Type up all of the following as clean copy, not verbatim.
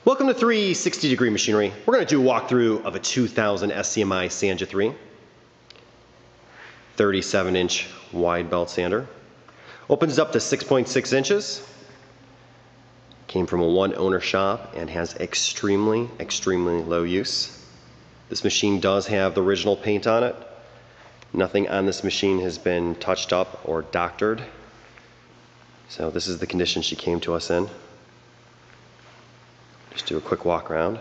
Welcome to 360 Degree Machinery. We're going to do a walkthrough of a 2000 Scmi Sandya 3. 37-inch wide belt sander. Opens up to 6.6 inches. Came from a one-owner shop and has extremely low use. This machine does have the original paint on it. Nothing on this machine has been touched up or doctored. So this is the condition she came to us in. Just do a quick walk around.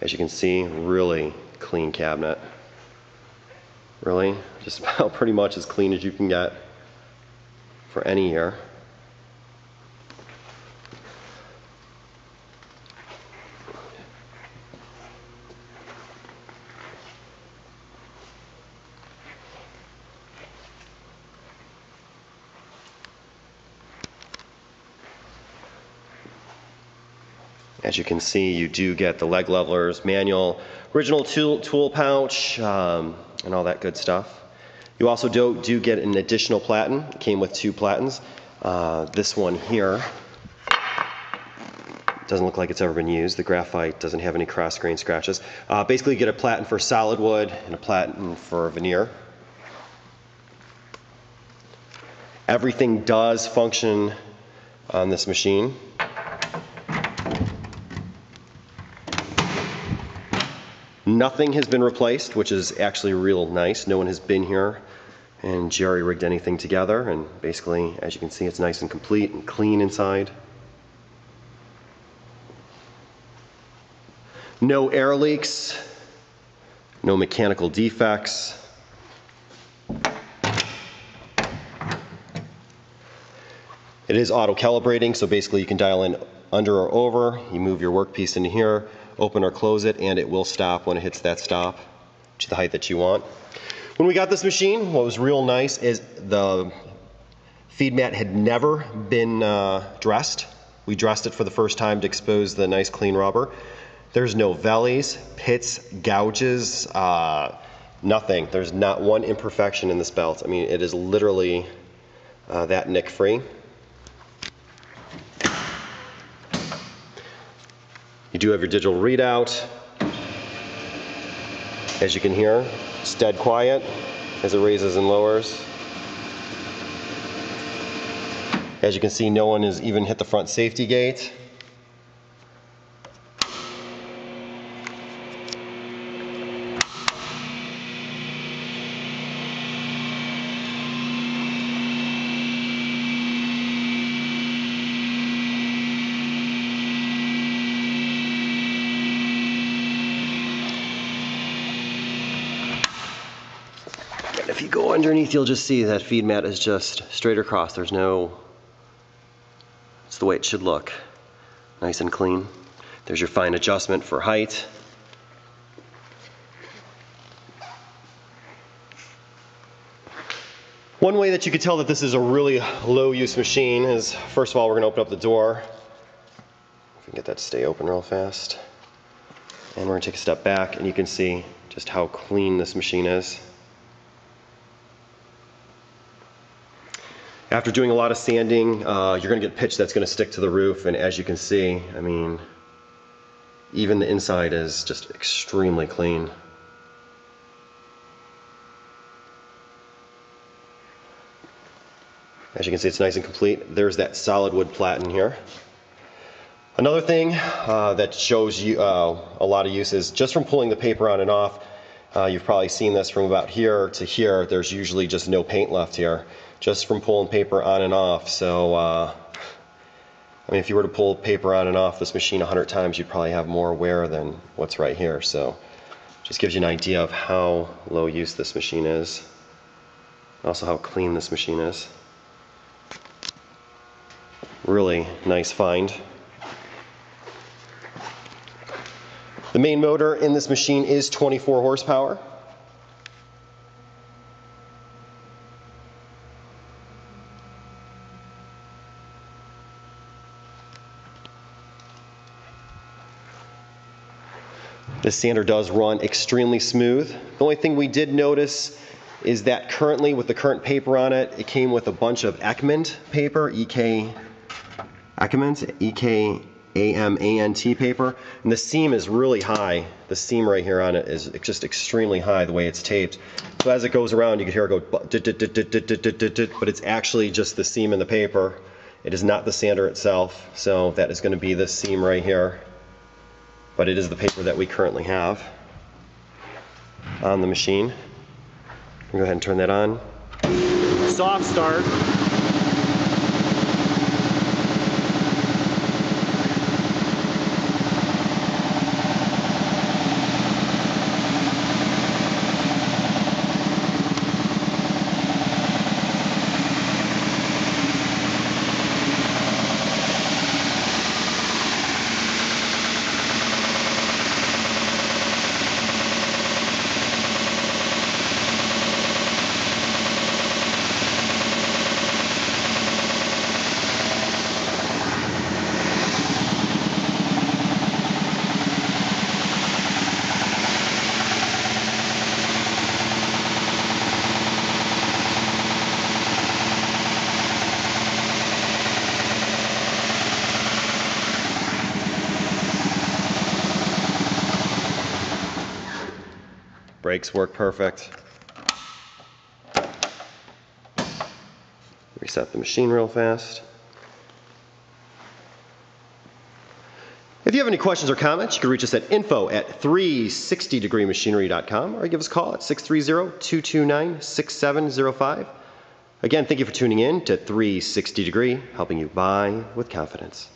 As you can see, really clean cabinet. Really, just about pretty much as clean as you can get for any year. As you can see, you do get the leg levelers, manual, original tool pouch, and all that good stuff. You also do get an additional platen. It came with two platens. This one here doesn't look like it's ever been used. The graphite doesn't have any cross grain scratches. Basically, you get a platen for solid wood and a platen for veneer. Everything does function on this machine. Nothing has been replaced, which is actually real nice. No one has been here and jerry-rigged anything together, and basically, as you can see, it's nice and complete and clean inside. No air leaks, no mechanical defects. It is auto-calibrating, so basically you can dial in under or over. You move your workpiece into here, open or close it, and it will stop when it hits that stop to the height that you want. When we got this machine, what was real nice is the feed mat had never been dressed. We dressed it for the first time to expose the nice clean rubber. There's no vellies, pits, gouges, nothing. There's not one imperfection in this belt. I mean, it is literally that nick-free. You do have your digital readout. As you can hear, it's dead quiet as it raises and lowers. As you can see, no one has even hit the front safety gate. If you go underneath, you'll just see that feed mat is just straight across. There's no, it's the way it should look. Nice and clean. There's your fine adjustment for height. One way that you could tell that this is a really low use machine is, first of all, we're gonna open up the door. If we can get that to stay open real fast. And we're gonna take a step back and you can see just how clean this machine is. After doing a lot of sanding, you're going to get pitch that's going to stick to the roof, and as you can see, I mean, even the inside is just extremely clean. As you can see, it's nice and complete. There's that solid wood platen here. Another thing that shows you a lot of use is just from pulling the paper on and off. You've probably seen this from about here to here. There's usually just no paint left here, just from pulling paper on and off. So, I mean, if you were to pull paper on and off this machine 100 times, you'd probably have more wear than what's right here. So, just gives you an idea of how low use this machine is. Also, how clean this machine is. Really nice find. The main motor in this machine is 24 horsepower. This sander does run extremely smooth. The only thing we did notice is that currently, with the current paper on it, it came with a bunch of Ekman paper, EK Ekman, AMANT paper, and the seam is really high. The seam right here on it is just extremely high the way it's taped. So as it goes around, you can hear it go, but it's actually just the seam in the paper. It is not the sander itself, so that is going to be this seam right here. But it is the paper that we currently have on the machine. Go ahead and turn that on. Soft start. Brakes work perfect. Reset the machine real fast. If you have any questions or comments, you can reach us at info@360degreemachinery.com or give us a call at 630-229-6705. Again, thank you for tuning in to 360 Degree, helping you buy with confidence.